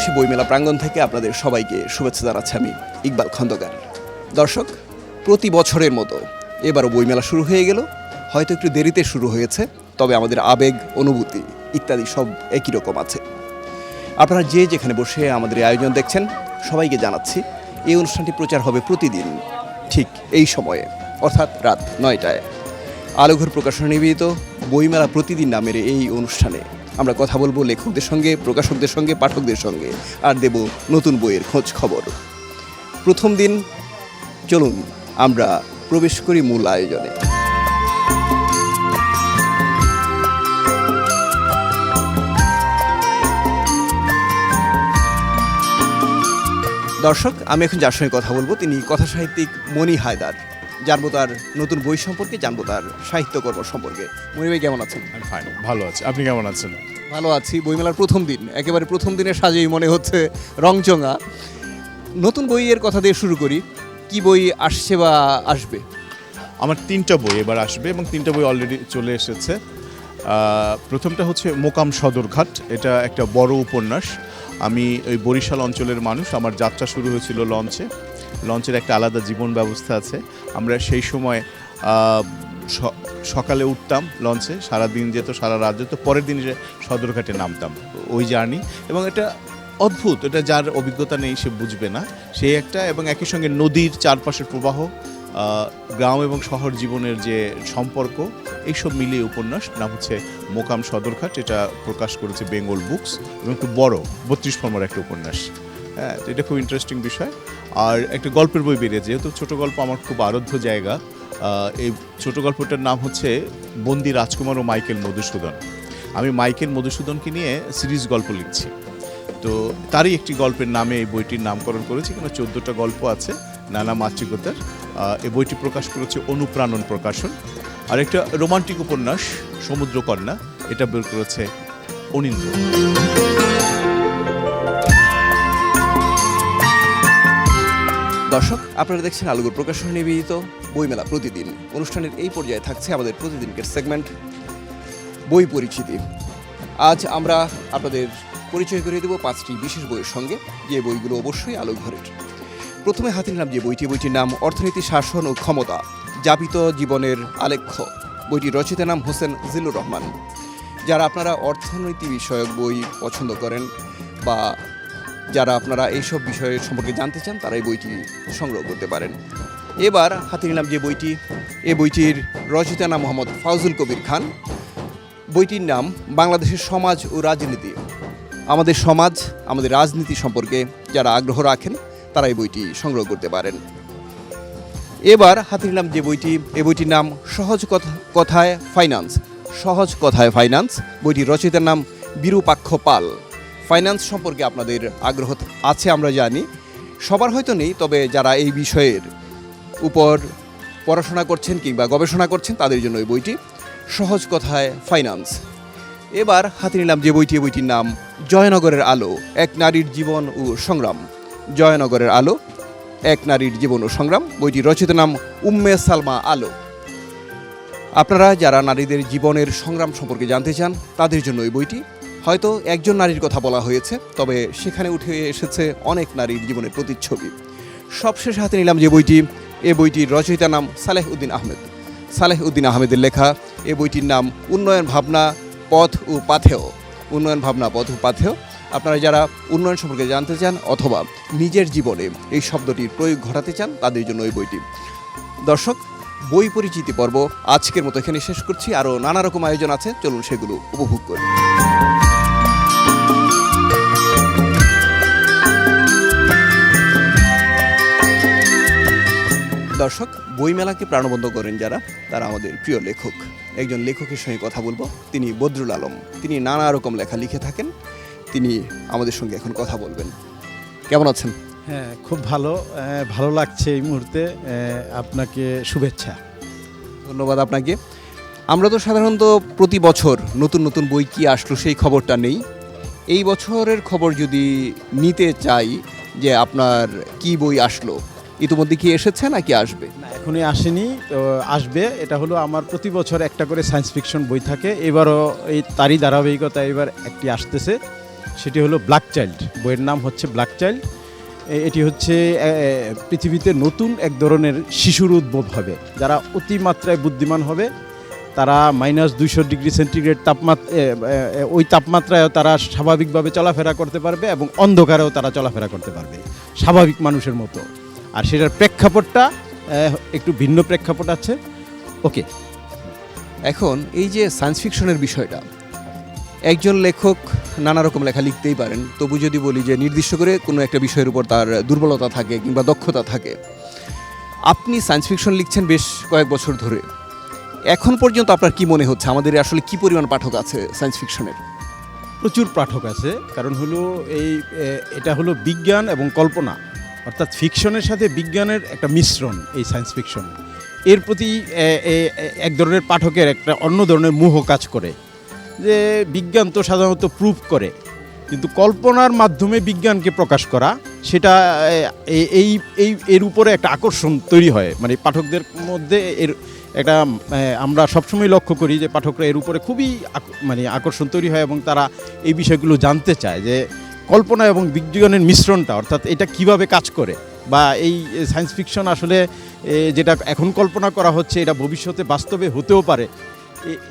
বাংলাদেশি বইমেলা প্রাঙ্গণ থেকে আপনাদের সবাইকে শুভেচ্ছা জানাচ্ছি আমি ইকবাল খন্দকার। দর্শক, প্রতি বছরের মতো এবারও বইমেলা শুরু হয়ে গেল। হয়তো একটু দেরিতে শুরু হয়েছে, তবে আমাদের আবেগ, অনুভূতি ইত্যাদি সব একই রকম আছে। আপনারা যে যেখানে বসে আমাদের এই আয়োজন দেখছেন, সবাইকে জানাচ্ছি এই অনুষ্ঠানটি প্রচার হবে প্রতিদিন ঠিক এই সময়ে, অর্থাৎ রাত 9টায়। আলোঘর প্রকাশনা নিবেদিত বইমেলা প্রতিদিন নামের এই অনুষ্ঠানে আমরা কথা বলবো লেখকদের সঙ্গে, প্রকাশকদের সঙ্গে, পাঠকদের সঙ্গে, আর দেব নতুন বইয়ের খোঁজ খবর। প্রথম দিন, চলুন আমরা প্রবেশ করি মূল আয়োজনে। দর্শক, আমি এখন যার সঙ্গে কথা বলবো তিনি কথা সাহিত্যিক মনি হায়দার। জানবো তার নতুন বই সম্পর্কে, জানবো তার সাহিত্যকর্ম সম্পর্কে। মনি ভাই, কেমন আছেন? ফাইন, ভালো আছি। আপনি কেমন আছেন? ভালো আছি। বইমেলার প্রথম দিন, একেবারে প্রথম দিনের সাজেই মনে হচ্ছে রংচঙা। নতুন বইয়ের কথা দিয়ে শুরু করি। কি বই আসছে বা আসবে? আমার 3টা বই এবার আসবে এবং 3টা বই অলরেডি চলে এসেছে। প্রথমটা হচ্ছে মোকাম সদরঘাট। এটা একটা বড় উপন্যাস। আমি ওই বরিশাল অঞ্চলের মানুষ। আমার যাত্রা শুরু হয়েছিল লঞ্চের একটা আলাদা জীবন ব্যবস্থা আছে। আমরা সেই সময় সকালে উঠতাম লঞ্চে, সারাদিন যেত, সারা রাত যেত, পরের দিন সদরঘাটে নামতাম, ওই জার্নি। এবং এটা অদ্ভুত, এটা যার অভিজ্ঞতা নেই সে বুঝবে না, সেই একটা। এবং একই সঙ্গে নদীর চারপাশের প্রবাহ, গ্রাম এবং শহর জীবনের যে সম্পর্ক, এইসব মিলিয়ে উপন্যাস। নাম হচ্ছে মোকাম সদরঘাট। এটা প্রকাশ করেছে বেঙ্গল বুকস এবং একটু বড় 32 ফর্মের একটা উপন্যাস। হ্যাঁ, তো এটা খুব ইন্টারেস্টিং বিষয়। আর একটা গল্পের বই বেরিয়েছে, যেহেতু ছোটো গল্প আমার খুব আরাধ্য জায়গা। এই ছোটো গল্পটার নাম হচ্ছে বন্দি রাজকুমার ও মাইকেল মধুসূদন। আমি মাইকেল মধুসূদনকে নিয়ে সিরিজ গল্প লিখছি, তো তারই একটি গল্পের নামে এই বইটির নামকরণ করেছি। এখানে 14টা গল্প আছে নানা মাতৃকতার। এই বইটি প্রকাশ করেছে অনুপ্রাণন প্রকাশন। আর একটা রোমান্টিক উপন্যাস সমুদ্রকন্যা, এটা বের করেছে অনিন্দ্য। দর্শক, আপনারা দেখছেন আলোঘর প্রকাশনা নিবেদিত বইমেলা প্রতিদিন। অনুষ্ঠানের এই পর্যায়ে থাকছে আমাদের প্রতিদিনকের সেগমেন্ট বই পরিচিতি। আজ আমরা আপনাদের পরিচয় করে দেব 5টি বিশেষ বইয়ের সঙ্গে, যে বইগুলো অবশ্যই আলোঘরের। প্রথমে হাতে নিলাম যে বইটির নাম অর্থনীতি, শাসন ও ক্ষমতা, যাপিত জীবনের আলেখ্য। বইটির রচয়িতার নাম হোসেন জিল্লুর রহমান। যারা আপনারা অর্থনীতি বিষয়ক বই পছন্দ করেন বা যারা আপনারা এইসব বিষয়ের সম্পর্কে জানতে চান, তারা এই বইটি সংগ্রহ করতে পারেন। এবার হাতে নিলাম যে বইটি, এই বইটির রচয়িতার নাম মোহাম্মদ ফাউজুল কবির খান। বইটির নাম বাংলাদেশের সমাজ ও রাজনীতি। আমাদের সমাজ, আমাদের রাজনীতি সম্পর্কে যারা আগ্রহ রাখেন, তারা এই বইটি সংগ্রহ করতে পারেন। এবার হাতে নিলাম যে বইটি, এই বইটির নাম সহজ কথায় ফাইন্যান্স। সহজ কথায় ফাইন্যান্স। বইটির রচয়িতার নাম বিরূপাক্ষ পাল। ফাইন্যান্স সম্পর্কে আপনাদের আগ্রহ আছে আমরা জানি, সবার হয়তো নেই, তবে যারা এই বিষয়ের উপর পড়াশোনা করছেন কিংবা গবেষণা করছেন, তাদের জন্য এই বইটি সহজ কথায় ফাইন্যান্স। এবার হাতে নিলাম যে বইটি, বইটির নাম জয়নগরের আলো, এক নারীর জীবন ও সংগ্রাম। জয়নগরের আলো, এক নারীর জীবন ও সংগ্রাম। বইটির রচয়িতার নাম উম্মে সালমা আলো। আপনারা যারা নারীদের জীবনের সংগ্রাম সম্পর্কে জানতে চান, তাদের জন্য এই বইটি। হয়তো একজন নারীর কথা বলা হয়েছে, তবে সেখানে উঠে এসেছে অনেক নারীর জীবনের প্রতিচ্ছবি। সবশেষ হাতে নিলাম যে বইটি, এ বইটির রচয়িতার নাম সালেহ উদ্দিন আহমেদ। সালেহ উদ্দিন আহমেদের লেখা এ বইটির নাম উন্নয়ন ভাবনা, পথ ও পাথেয়। উন্নয়ন ভাবনা, পথ ও পাথেয়। আপনারা যারা উন্নয়ন সম্পর্কে জানতে চান অথবা নিজের জীবনে এই শব্দটির প্রয়োগ ঘটাতে চান, তাদের জন্য এই বইটি। দর্শক, বই পরিচিতি পর্ব আজকের মতো এখানে শেষ করছি। আরও নানা রকম আয়োজন আছে, চলুন সেগুলো উপভোগ করি। দর্শক, বইমেলাকে প্রাণবন্ত করেন যারা, তারা আমাদের প্রিয় লেখক। একজন লেখকের সঙ্গে কথা বলবো, তিনি বদরুল আলম। তিনি নানা রকম লেখা লিখে থাকেন, তিনি আমাদের সঙ্গে এখন কথা বলবেন। কেমন আছেন? হ্যাঁ, খুব ভালো লাগছে এই মুহূর্তে। আপনাকে শুভেচ্ছা। ধন্যবাদ আপনাকে। আমরা তো সাধারণত প্রতি বছর নতুন নতুন বই কি আসলো সেই খবরটা নেই। এই বছরের খবর যদি নিতে চাই যে আপনার কি বই আসলো, ইতিমধ্যে কি এসেছে নাকি আসবে? না, এখনই আসেনি, তো আসবে। এটা হলো আমার প্রতি বছর একটা করে সায়েন্স ফিকশন বই থাকে। এবারও এই তারই ধারাবাহিকতা এবার একটি আসতেছে। সেটি হলো ব্ল্যাক চাইল্ড। বইয়ের নাম হচ্ছে ব্ল্যাক চাইল্ড। এটি হচ্ছে পৃথিবীতে নতুন এক ধরনের শিশুর উদ্ভব হবে, যারা অতিমাত্রায় বুদ্ধিমান হবে। তারা -200°C ওই তাপমাত্রায়ও তারা স্বাভাবিকভাবে চলাফেরা করতে পারবে এবং অন্ধকারেও তারা চলাফেরা করতে পারবে স্বাভাবিক মানুষের মতো। আর সেটার প্রেক্ষাপটটা একটু ভিন্ন প্রেক্ষাপট আছে। ওকে, এখন এই যে সায়েন্স ফিকশনের বিষয়টা, একজন লেখক নানা রকম লেখা লিখতেই পারেন, তবু যদি বলি যে নির্দিষ্ট করে কোনো একটা বিষয়ের উপর তার দুর্বলতা থাকে কিংবা দক্ষতা থাকে। আপনি সায়েন্স ফিকশন লিখছেন বেশ কয়েক বছর ধরে, এখন পর্যন্ত আপনার কি মনে হচ্ছে আমাদের আসলে কি পরিমাণ পাঠক আছে সায়েন্স ফিকশনের? প্রচুর পাঠক আছে। কারণ হলো এটা হলো বিজ্ঞান এবং কল্পনা, অর্থাৎ ফিকশনের সাথে বিজ্ঞানের একটা মিশ্রণ এই সায়েন্স ফিকশন। এর প্রতি এক ধরনের পাঠকের একটা অন্য ধরনের মোহ কাজ করে, যে বিজ্ঞান তো সাধারণত প্রুভ করে, কিন্তু কল্পনার মাধ্যমে বিজ্ঞানকে প্রকাশ করা, সেটা এর উপরে একটা আকর্ষণ তৈরি হয়, মানে পাঠকদের মধ্যে এর একটা আমরা সবসময় লক্ষ্য করি যে পাঠকরা এর উপরে খুবই মানে আকর্ষণ তৈরি হয় এবং তারা এই বিষয়গুলো জানতে চায় যে কল্পনা এবং বিজ্ঞানের মিশ্রণটা, অর্থাৎ এটা কিভাবে কাজ করে, বা এই সায়েন্স ফিকশন আসলে যেটা এখন কল্পনা করা হচ্ছে এটা ভবিষ্যতে বাস্তবে হতেও পারে।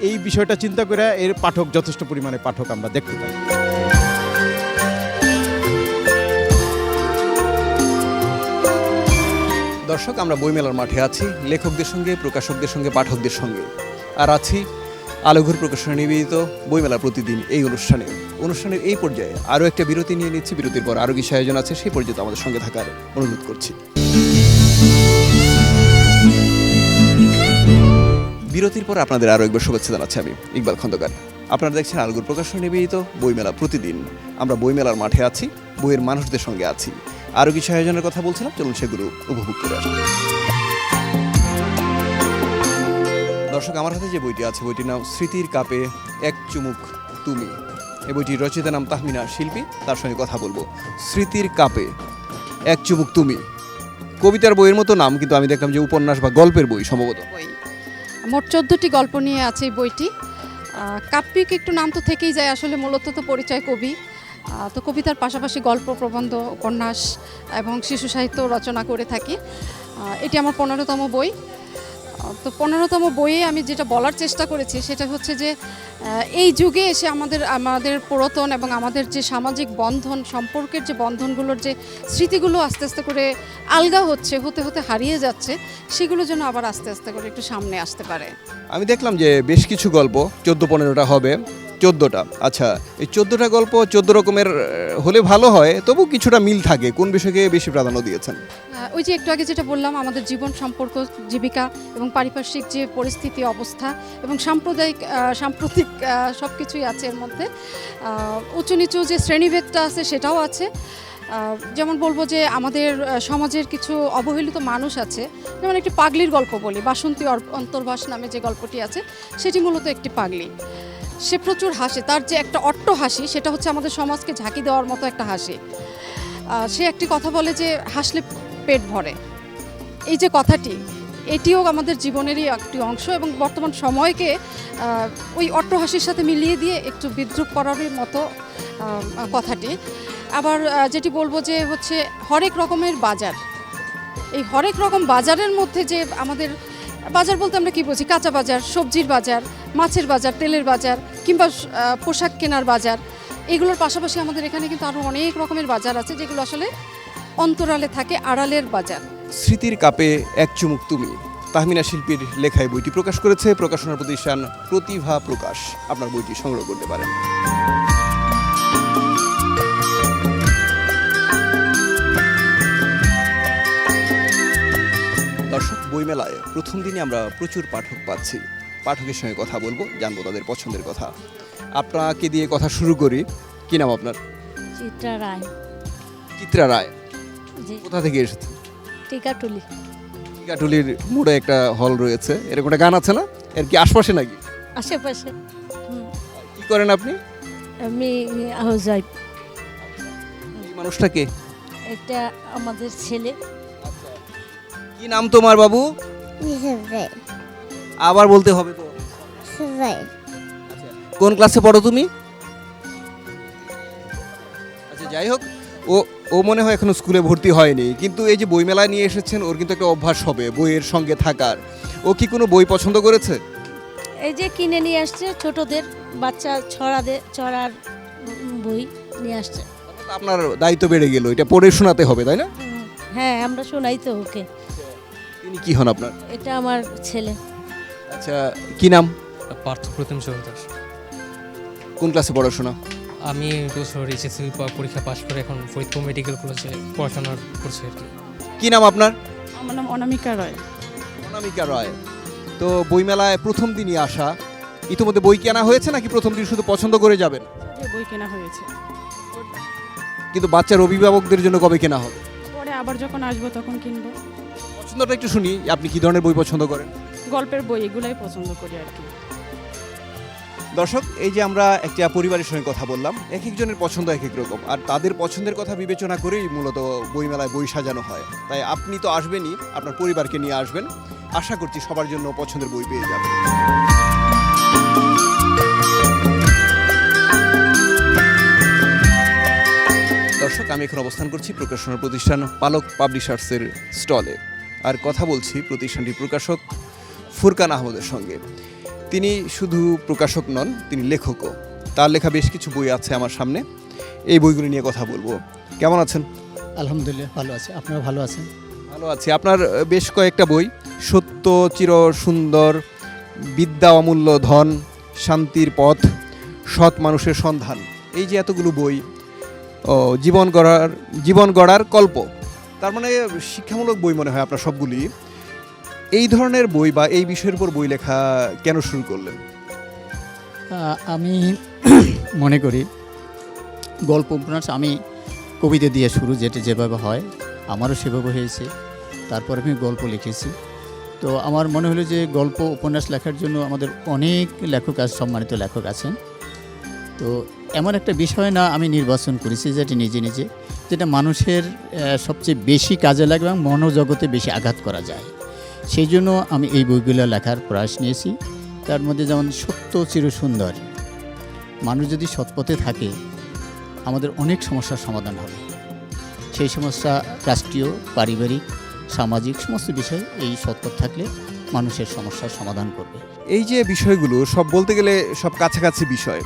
এই বিষয়টা চিন্তা করে এর পাঠক, যথেষ্ট পরিমাণে পাঠক আমরা দেখতে পাই। দর্শক, আমরা বইমেলার মাঠে আছি, লেখকদের সঙ্গে, প্রকাশকদের সঙ্গে, পাঠকদের সঙ্গে, আর আছি আলোঘর প্রকাশনা নিবেদিত বইমেলা প্রতিদিন এই অনুষ্ঠানের এই পর্যায়ে আরও একটা বিরতি নিয়ে নিচ্ছি। বিরতির পর আরও কিছু আয়োজন আছে, সেই পর্যন্ত আমাদের সঙ্গে থাকার অনুরোধ করছি। বিরতির পর আপনাদের আরও একবার শুভেচ্ছা জানাচ্ছি আমি ইকবাল খন্দকার। আপনারা দেখছেন আলোঘর প্রকাশনা নিবেদিত বইমেলা প্রতিদিন। আমরা বইমেলার মাঠে আছি, বইয়ের মানুষদের সঙ্গে আছি। আরও কিছু আয়োজনের কথা বলছিলাম, চলুন সেগুলো উপভোগ করে আসি। দর্শক, আমার হাতে যে বইটি আছে, বইটির নাম স্মৃতির কাপে এক চুমুক তুমি। এই বইটির রচয়িতার নাম তাহমিনা শিল্পী, তার সঙ্গে কথা বলবো। স্মৃতির কাপে এক চুমুক তুমি, কবিতার বইয়ের মতো নাম, কিন্তু আমি দেখলাম যে উপন্যাস বা গল্পের বই সম্ভবত। বই মোট 14টি গল্প নিয়ে আছে এই বইটি। কাব্যিক একটু নাম তো থেকেই যায়, আসলে মূলত তো পরিচয় কবি। তো কবিতার পাশাপাশি গল্প, প্রবন্ধ, উপন্যাস এবং শিশু সাহিত্য রচনা করে থাকি। এটি আমার 15তম বই। তো 15তম বইয়ে আমি যেটা বলার চেষ্টা করেছি সেটা হচ্ছে যে এই যুগে এসে আমাদের পুরাতন এবং আমাদের যে সামাজিক বন্ধন, সম্পর্কের যে বন্ধনগুলোর যে স্মৃতিগুলো আস্তে আস্তে করে আলগা হতে হতে হারিয়ে যাচ্ছে, সেগুলো যেন আবার আস্তে আস্তে করে একটু সামনে আসতে পারে। আমি দেখলাম যে বেশ কিছু গল্প, 14-15টা হবে, 14টা। আচ্ছা, এই 14টা গল্প 14 রকমের হলে ভালো হয়, তবু কিছুটা মিল থাকে। কোন বিষয়কে বেশি প্রাধান্য দিয়েছেন? ওই যে একটু আগে যেটা বললাম, আমাদের জীবন, সম্পর্ক, জীবিকা এবং পারিপার্শ্বিক যে পরিস্থিতি, অবস্থা এবং সাম্প্রতিক সব কিছুই আছে এর মধ্যে। উঁচু নিচু যে শ্রেণীভেদটা আছে সেটাও আছে। যেমন বলবো যে আমাদের সমাজের কিছু অবহেলিত মানুষ আছে, যেমন একটি পাগলির গল্প বলি, বাসন্তী অন্তর্বাস নামে যে গল্পটি আছে, সেটি মূলত একটি পাগলি। সে প্রচুর হাসে, তার যে একটা অট্ট হাসি, সেটা হচ্ছে আমাদের সমাজকে ঝাঁকি দেওয়ার মতো একটা হাসি। সে একটি কথা বলে যে হাসলে পেট ভরে। এই যে কথাটি, এটিও আমাদের জীবনেরই একটি অংশ এবং বর্তমান সময়কে ওই অট্ট হাসির সাথে মিলিয়ে দিয়ে একটু বিদ্রুপ করারই মতো কথাটি। আবার যেটি বলবো যে হচ্ছে হরেক রকমের বাজার। এই হরেক রকম বাজারের মধ্যে যে আমাদের বাজার বলতে আমরা কি বুঝি? কাঁচা বাজার, সবজির বাজার, মাছের বাজার, তেলের বাজার কিংবা পোশাক কেনার বাজার। এগুলোর পাশাপাশি আমাদের এখানে কিন্তু আরও অনেক রকমের বাজার আছে, যেগুলো আসলে অন্তরালে থাকে, আড়ালের বাজার। স্মৃতির কাপে এক চুমুক তুমি, তাহমিনা শিল্পীর লেখায় বইটি প্রকাশ করেছে প্রকাশনা প্রতিষ্ঠান প্রতিভা প্রকাশ। আপনার বইটি সংগ্রহ করতে পারেন। দর্শক, বইমেলায় প্রথম দিনে আমরা প্রচুর পাঠক পাচ্ছি। পাঠকের সঙ্গে কথা বলবো, জানবো তাদের পছন্দের কথা। আপনাকে দিয়ে কথা শুরু করি। কি নাম আপনার? চিত্রা রায়। চিত্রা রায়, জি, কোথা থেকে এসেছেন? টিকাটুলি। টিকাটুলির মোড়ে একটা হল রয়েছে, এরকম একটা গান আছে না, এর কি আশপাশে নাকি? আশেপাশে। কি করেন আপনি? আমি যাই। এই মানুষটাকে? একটা আমাদের ছেলে। কি নাম তোমার বাবু? আবার বলতে হবে তো। আচ্ছা, কোন ক্লাসে পড়ো তুমি? যাই হোক, ও ও মনে হয় এখনো স্কুলে ভর্তি হয়নি, কিন্তু এই যে বইমেলায় নিয়ে এসেছেন, ওর কিন্তু একটা অভ্যাস হবে বইয়ের সঙ্গে থাকার। ও কি কোনো বই পছন্দ করেছে? এই যে কিনে নিয়ে আসছে ছোটদের বাচ্চা ছড়ার বই নিয়ে আসছে। আপনার দায়িত্ব বেড়ে গেল, এটা পড়ে শোনাতে হবে, তাই না? হ্যাঁ, আমরা শোনাই তো ওকে। তিনি কি হন আপনার? এটা আমার ছেলে। আচ্ছা, কি নাম? পার্থ প্রতিম সরদার। কোন ক্লাসে পড়াশোনা? আমি বছর এইচএসসি পরীক্ষা পাশ করে এখন ফরিদপুর মেডিকেল কলেজে পড়াশোনা করছি আর কি। কি নাম আপনার? আমার নাম অনামিকা রয়। অনামিকা রয়। তো বইমেলায় প্রথম দিনই আসা, ইতিমধ্যে বই কেনা হয়েছে নাকি প্রথম দিন শুধু পছন্দ করে যাবেন? যে বই কেনা হয়েছে, কিন্তু বাচ্চার অভিভাবকদের জন্য কবে কেনা হবে? পরে আবার যখন আসবো তখন কিনবো। পছন্দটা একটু শুনি, আপনি কি ধরনের বই পছন্দ করেন? গল্পের বই এগুলাই পছন্দ করি আর কি। দর্শক, এই যে আমরা একটা পরিবারের সঙ্গে কথা বললাম, এক একজনের পছন্দ এক এক রকম, আর তাদের পছন্দের কথা বিবেচনা করেই মূলত বইমেলায় বই সাজানো হয়। তাই আপনি তো আসবেনই, আপনার পরিবারকে নিয়ে আসবেন, আশা করছি সবার জন্য পছন্দের বই পেয়ে যাবেন। দর্শক, আমি এখন অবস্থান করছি প্রকাশনা প্রতিষ্ঠান পালক পাবলিশার্সের স্টলে, আর কথা বলছি প্রতিষ্ঠানটির প্রকাশক ফুরকান আহমদের সঙ্গে। তিনি শুধু প্রকাশক নন, তিনি লেখকও। তার লেখা বেশ কিছু বই আছে আমার সামনে, এই বইগুলি নিয়ে কথা বলবো। কেমন আছেন? আলহামদুলিল্লাহ ভালো আছে। আপনারা ভালো আছেন? ভালো আছি। আপনার বেশ কয়েকটা বই, সত্য চির সুন্দর, বিদ্যা অমূল্য ধন, শান্তির পথ, সৎ মানুষের সন্ধান, এই যে এতগুলো বই, জীবন গড়ার কল্প, তার মানে শিক্ষামূলক বই মনে হয় আপনার সবগুলি। এই ধরনের বই বা এই বিষয়ের উপর বই লেখা কেন শুরু করলেন? আমি মনে করি গল্প উপন্যাস আমি কবিতা দিয়ে শুরু, যেটা যেভাবে হয় আমারও সেভাবে হয়েছে। তারপর আমি গল্প লিখেছি। তো আমার মনে হলো যে গল্প উপন্যাস লেখার জন্য আমাদের অনেক লেখক আছে, সম্মানিত লেখক আছেন। তো এমন একটা বিষয় না আমি নির্বাচন করেছি যেটা নিজে নিজে, যেটা মানুষের সবচেয়ে বেশি কাজে লাগে এবং মনোজগতে বেশি আঘাত করা যায়। সেই জন্য আমি এই বইগুলো লেখার প্রয়াস নিয়েছি। তার মধ্যে যেমন সত্য চির সুন্দর, মানুষ যদি সৎপথে থাকে আমাদের অনেক সমস্যার সমাধান হবে। সেই সমস্যা রাষ্ট্রীয়, পারিবারিক, সামাজিক সমস্ত বিষয় এই সৎপথ থাকলে মানুষের সমস্যার সমাধান করবে। এই যে বিষয়গুলো সব বলতে গেলে সব কাছাকাছি বিষয়,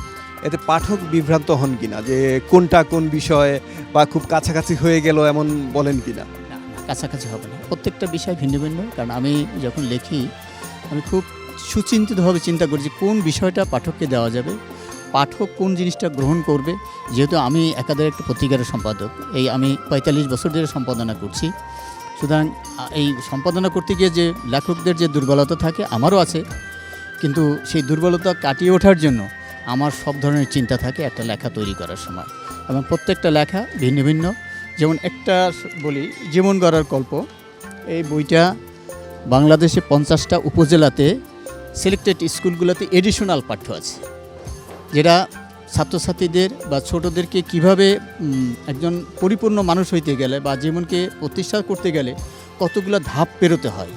এতে পাঠক বিভ্রান্ত হন কিনা যে কোনটা কোন বিষয় বা খুব কাছাকাছি হয়ে গেল এমন বলেন কিনা? না, কাছাকাছি হবে না, প্রত্যেকটা বিষয় ভিন্ন ভিন্ন। কারণ আমি যখন লিখি আমি খুব সুচিন্তিতভাবে চিন্তা করি যে কোন বিষয়টা পাঠককে দেওয়া যাবে, পাঠক কোন জিনিসটা গ্রহণ করবে। যেহেতু আমি একাধারে একটা পত্রিকার সম্পাদক, এই আমি ৪৫ বছর ধরে সম্পাদনা করছি। সুতরাং এই সম্পাদনা করতে গিয়ে যে লেখকদের যে দুর্বলতা থাকে আমারও আছে, কিন্তু সেই দুর্বলতা কাটিয়ে ওঠার জন্য আমার সব ধরনের চিন্তা থাকে একটা লেখা তৈরি করার সময়, এবং প্রত্যেকটা লেখা ভিন্ন ভিন্ন। যেমন একটা বলি, জীবন গড়ার গল্প, এই বইটা বাংলাদেশে ৫০টা উপজেলাতে সিলেক্টেড স্কুলগুলোতে এডিশনাল পাঠ্য আছে, যেটা ছাত্রছাত্রীদের বা ছোটদেরকে কিভাবে একজন পরিপূর্ণ মানুষ হইতে গেলে বা জীবনকে প্রতিষ্ঠা করতে গেলে কতগুলো ধাপ পেরোতে হয়,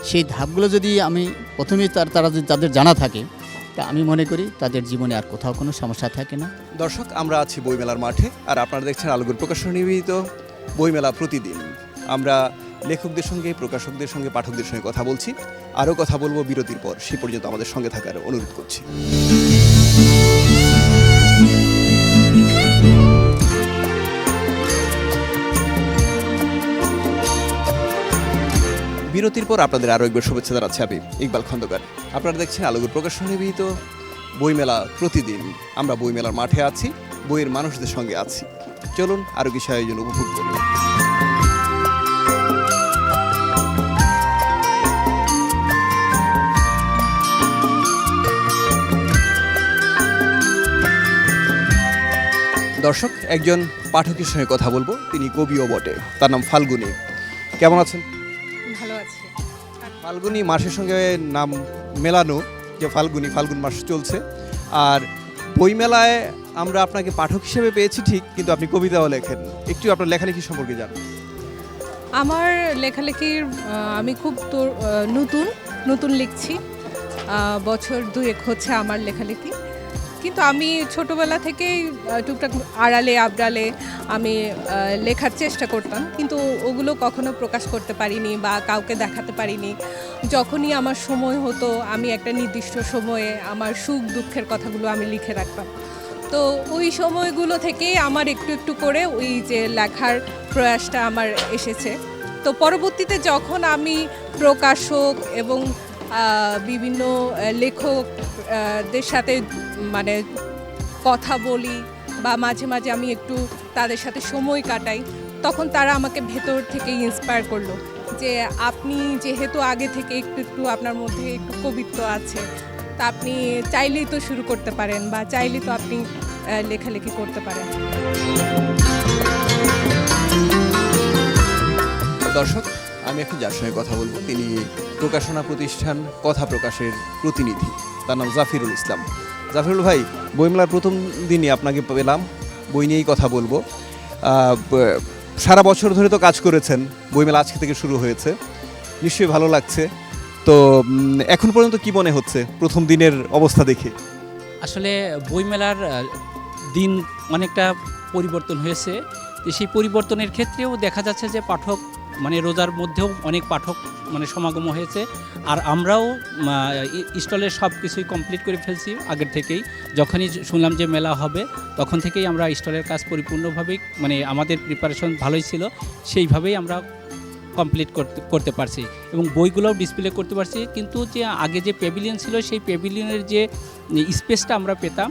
সেই ধাপগুলো যদি আমি প্রথমেই তারা যদি তাদের জানা থাকে, তা আমি মনে করি তাদের জীবনে আর কোথাও কোনো সমস্যা থাকে না। দর্শক, আমরা আছি বইমেলার মাঠে, আর আপনারা দেখছেন আলোগর প্রকাশনা নিবেদিত বইমেলা প্রতিদিন। আমরা লেখকদের সঙ্গে, প্রকাশকদের সঙ্গে, পাঠকদের সঙ্গে কথা বলছি। আরও কথা বলবো বিরতির পর, সে পর্যন্ত আমাদের সঙ্গে থাকার অনুরোধ করছি। বিরতির পর আপনাদের আরও একবার শুভেচ্ছা জানাচ্ছি আমি ইকবাল খন্দকার। আপনারা দেখছেন আলোগর প্রকাশনা নিবেদিত বইমেলা প্রতিদিন। আমরা বইমেলার মাঠে আছি, বইয়ের মানুষদের সঙ্গে আছি। চলুন আরও কিছু আয়োজন উপভোগ করি। দর্শক, একজন পাঠকের সঙ্গে কথা বলবো, তিনি কবিও বটে, তার নাম ফাল্গুনী। কেমন আছেন? ভালো আছি। ফাল্গুনী মাসের সঙ্গে নাম মেলানো, যে ফাল্গুনী, ফাল্গুন মাস চলছে। আর বইমেলায় আমরা আপনাকে পাঠক হিসেবে পেয়েছি ঠিক, কিন্তু আপনি কবিতাও লেখেন। একটু আপনার লেখালেখি সম্পর্কে জানেন? আমার লেখালেখির আমি খুব নতুন লিখছি, বছর ২-১ হচ্ছে আমার লেখালেখি, কিন্তু আমি ছোটোবেলা থেকেই টুকটাক আড়ালে আবডালে আমি লেখার চেষ্টা করতাম, কিন্তু ওগুলো কখনো প্রকাশ করতে পারিনি বা কাউকে দেখাতে পারিনি। যখনই আমার সময় হতো আমি একটা নির্দিষ্ট সময়ে আমার সুখ দুঃখের কথাগুলো আমি লিখে রাখতাম। তো ওই সময়গুলো থেকেই আমার একটু একটু করে ওই যে লেখার প্রয়াসটা আমার এসেছে। তো পরবর্তীতে যখন আমি প্রকাশক এবং বিভিন্ন লেখকদের সাথে মানে কথা বলি বা মাঝে মাঝে আমি একটু তাদের সাথে সময় কাটাই, তখন তারা আমাকে ভেতর থেকে ইন্সপায়ার করলো যে আপনি যেহেতু আগে থেকে একটু একটু আপনার মধ্যে একটু কবিত্ব আছে, তা আপনি চাইলেই তো শুরু করতে পারেন বা চাইলেই তো আপনি লেখালেখি করতে পারেন। দর্শক, আমি এখন যার সঙ্গে কথা বলবো তিনি প্রকাশনা প্রতিষ্ঠান কথা প্রকাশের প্রতিনিধি, তার নাম জাফিরুল ইসলাম। জাফিরুল ভাই, বইমেলার প্রথম দিনই আপনাকে পেলাম, বই নিয়েই কথা বলবো। সারা বছর ধরে তো কাজ করেছেন, বইমেলা আজকে থেকে শুরু হয়েছে, নিশ্চয়ই ভালো লাগছে। তো এখন পর্যন্ত কি মনে হচ্ছে প্রথম দিনের অবস্থা দেখে? আসলে বইমেলার দিন অনেকটা পরিবর্তন হয়েছে। তো সেই পরিবর্তনের ক্ষেত্রেও দেখা যাচ্ছে যে পাঠক মানে রোজার মধ্যেও অনেক পাঠক মানে সমাগম হয়েছে। আর আমরাও স্টলের সব কিছুই কমপ্লিট করে ফেলছি আগের থেকেই। যখনই শুনলাম যে মেলা হবে তখন থেকেই আমরা স্টলের কাজ পরিপূর্ণভাবেই মানে আমাদের প্রিপারেশন ভালোই ছিল, সেইভাবেই আমরা কমপ্লিট করতে পারছি এবং বইগুলোও ডিসপ্লে করতে পারছি। কিন্তু যে আগে যে প্যাভিলিয়ন ছিল সেই প্যাভিলিয়নের যে স্পেসটা আমরা পেতাম,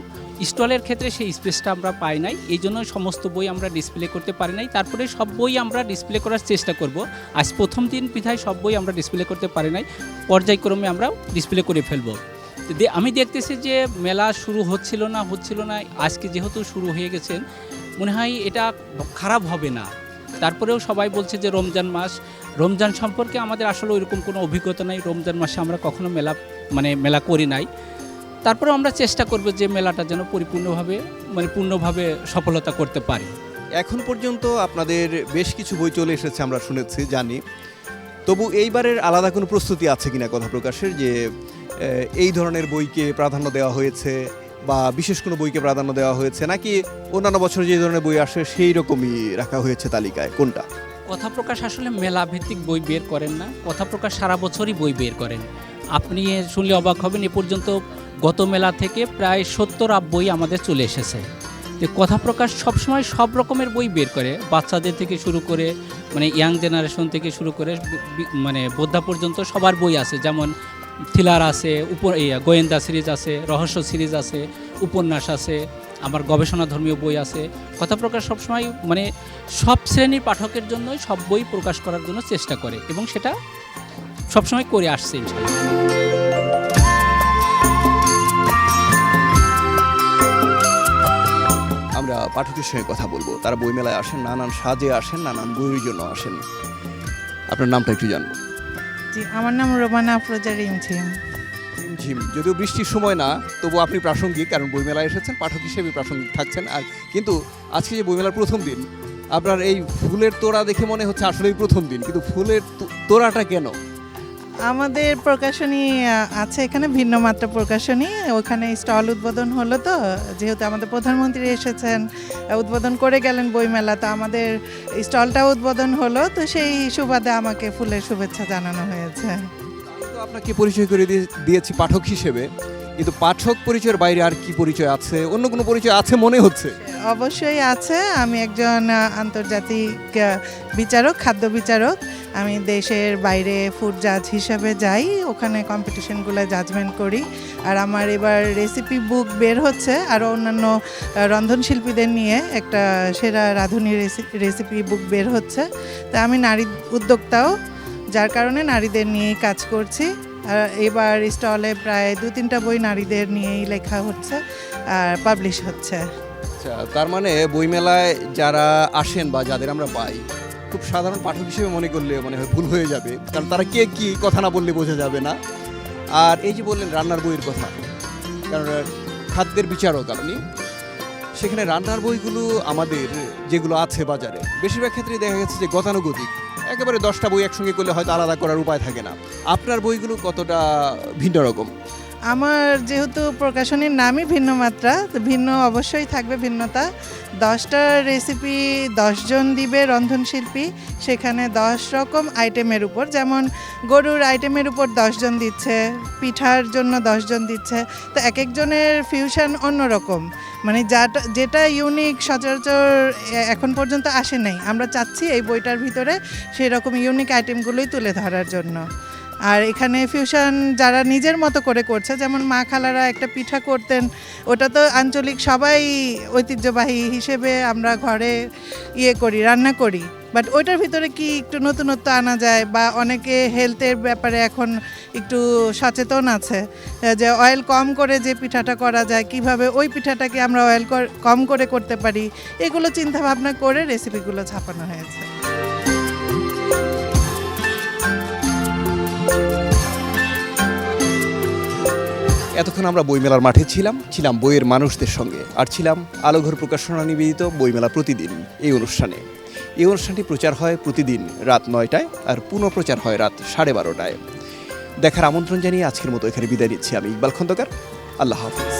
স্টলের ক্ষেত্রে সেই স্পেসটা আমরা পাই নাই, এই জন্য সমস্ত বই আমরা ডিসপ্লে করতে পারি নাই। তারপরে সব বই আমরা ডিসপ্লে করার চেষ্টা করব। আজ প্রথম দিন বিধায় সব বই আমরা ডিসপ্লে করতে পারি নাই, পর্যায়ক্রমে আমরা ডিসপ্লে করে ফেলব। আমি দেখতেছি যে মেলা শুরু হচ্ছিল না, আজকে যেহেতু শুরু হয়ে গেছেন মনে হয় এটা খারাপ হবে না। তারপরেও সবাই বলছে যে রমজান সম্পর্কে আমাদের আসলে ওইরকম কোনো অভিজ্ঞতা নাই, রমজান মাসে আমরা কখনো মেলা করি নাই। তারপরে আমরা চেষ্টা করব যে মেলাটা যেন পূর্ণভাবে সফলতা করতে পারি। এখন পর্যন্ত আপনাদের বেশ কিছু বই চলে এসেছে, আমরা শুনেছি, জানি। তবু এইবারের আলাদা কোনো প্রস্তুতি আছে কিনা কথা প্রকাশের, যে এই ধরনের বইকে প্রাধান্য দেওয়া হয়েছে বা বিশেষ কোনো বইকে প্রাধান্য দেওয়া হয়েছে, নাকি অন্যান্য বছর যে ধরনের বই আসে সেই রকমই রাখা হয়েছে তালিকায়? কোনটা? কথা প্রকাশ আসলে মেলা ভিত্তিক বই বের করেন না, কথা প্রকাশ সারা বছরই বই বের করেন। আপনি শুনলে অবাক হবেন, এ পর্যন্ত গত মেলা থেকে প্রায় 70 বই আমাদের চলে এসেছে। তো কথা প্রকাশ সবসময় সব রকমের বই বের করে, বাচ্চাদের থেকে শুরু করে মানে ইয়াং জেনারেশন থেকে শুরু করে মানে বোদ্ধা পর্যন্ত সবার বই আছে। যেমন থ্রিলার আছে, গোয়েন্দা সিরিজ আছে, রহস্য সিরিজ আছে, উপন্যাস আছে, আমার গবেষণা ধর্মীয় বই আছে। কথা প্রকাশ সবসময় মানে সব শ্রেণীর পাঠকের জন্যই সব বই প্রকাশ করার জন্য চেষ্টা করে এবং সেটা সবসময় করে আসছে। আমরা পাঠকের সঙ্গে কথা বলবো, তারা বইমেলায় আসেন, নানান সাজে আসেন, নানান বইয়ের জন্য আসেন। আপনার নামটা একটু জানবো। জি, আমার নাম রোমানা আফরোজা রিমঝিম। ঝিম, যদিও বৃষ্টির সময় না, তবু আপনি প্রাসঙ্গিক, কারণ বইমেলায় এসেছেন, পাঠক হিসেবে প্রাসঙ্গিক থাকছেন। আর কিন্তু আজকে যে বইমেলার প্রথম দিন, আপনার এই ফুলের তোড়া দেখে মনে হচ্ছে আসলেই প্রথম দিন, কিন্তু ফুলের তোড়াটা কেন? আমাদের প্রকাশনী আছে এখানে, ভিন্ন মাত্রা প্রকাশনী, ওখানে স্টল উদ্বোধন হলো। তো যেহেতু আমাদের প্রধানমন্ত্রী এসেছেন, উদ্বোধন করে গেলেন বইমেলা, তো আমাদের স্টলটা উদ্বোধন হলো, তো সেই সুবাদে আমাকে ফুলের শুভেচ্ছা জানানো হয়েছে। তো আপনাকে পরিচয় করে দিয়েছি পাঠক হিসেবে, কিন্তু পাঠক পরিচয়ের বাইরে আর কি পরিচয় আছে? অন্য কোনো পরিচয় আছে মনে হচ্ছে? অবশ্যই আছে। আমি একজন আন্তর্জাতিক বিচারক, খাদ্য বিচারক। আমি দেশের বাইরে ফুড জাজ হিসাবে যাই, ওখানে কম্পিটিশনগুলো জাজমেন্ট করি। আর আমার এবার রেসিপি বুক বের হচ্ছে, আরও অন্যান্য রন্ধনশিল্পীদের নিয়ে একটা সেরা রাঁধুনি রেসিপি বুক বের হচ্ছে। তা আমি নারী উদ্যোক্তাও, যার কারণে নারীদের নিয়েই কাজ করছি। আর এবার স্টলে প্রায় 2-3টা বই নারীদের নিয়েই লেখা হচ্ছে আর পাবলিশ হচ্ছে। আচ্ছা, তার মানে বইমেলায় যারা আসেন বা যাদের আমরা পাই, খুব সাধারণ পাঠক হিসেবে মনে করলে মনে হয় ভুল হয়ে যাবে, কারণ তারা কে কি কথা না বললে বোঝা যাবে না। আর এই যে বললেন রান্নার বইয়ের কথা, কারণ খাদ্যের বিচারক আপনি, সেখানে রান্নার বইগুলো আমাদের যেগুলো আছে বাজারে, বেশিরভাগ ক্ষেত্রেই দেখা গেছে যে গতানুগতিক, একেবারে 10টা বই একসঙ্গে করলে হয়তো আলাদা করার উপায় থাকে না। আপনার বইগুলো কতটা ভিন্ন রকম? আমার যেহেতু প্রকাশনীর নামই ভিন্ন মাত্রা, তো ভিন্ন অবশ্যই থাকবে ভিন্নতা। 10টা রেসিপি 10 জন দিবে রন্ধনশিল্পী, সেখানে 10 রকম আইটেমের উপর, যেমন গরুর আইটেমের উপর 10 জন দিচ্ছে, পিঠার জন্য 10 জন দিচ্ছে। তো এক একজনের ফিউশন অন্যরকম, মানে যেটা ইউনিক সচরাচর এখন পর্যন্ত আসে নাই। আমরা চাচ্ছি এই বইটার ভিতরে সেই রকম ইউনিক আইটেমগুলোই তুলে ধরার জন্য। আর এখানে ফিউশন যারা নিজের মতো করে করছে, যেমন মা খালারা একটা পিঠা করতেন, ওটা তো আঞ্চলিক সবাই ঐতিহ্যবাহী হিসেবে আমরা ঘরে করি, রান্না করি, বাট ওইটার ভিতরে কি একটু নতুনত্ব আনা যায়, বা অনেকে হেলথের ব্যাপারে এখন একটু সচেতন আছে যে অয়েল কম করে যে পিঠাটা করা যায়, কিভাবে ওই পিঠাটাকে আমরা অয়েল কম করে করতে পারি, এগুলো চিন্তা ভাবনা করে রেসিপিগুলো ছাপানো হয়েছে। এতক্ষণ আমরা বইমেলার মাঠে ছিলাম বইয়ের মানুষদের সঙ্গে, আর ছিলাম আলোঘর প্রকাশনা নিবেদিত বইমেলা প্রতিদিন এই অনুষ্ঠানে। এই অনুষ্ঠানটি প্রচার হয় প্রতিদিন রাত 9টায়, আর পুনঃপ্রচার হয় রাত 12:30টায়। দেখার আমন্ত্রণ জানিয়ে আজকের মতো এখানে বিদায় নিচ্ছি আমি, ইকবাল খন্দকার। আল্লাহ হাফিজ।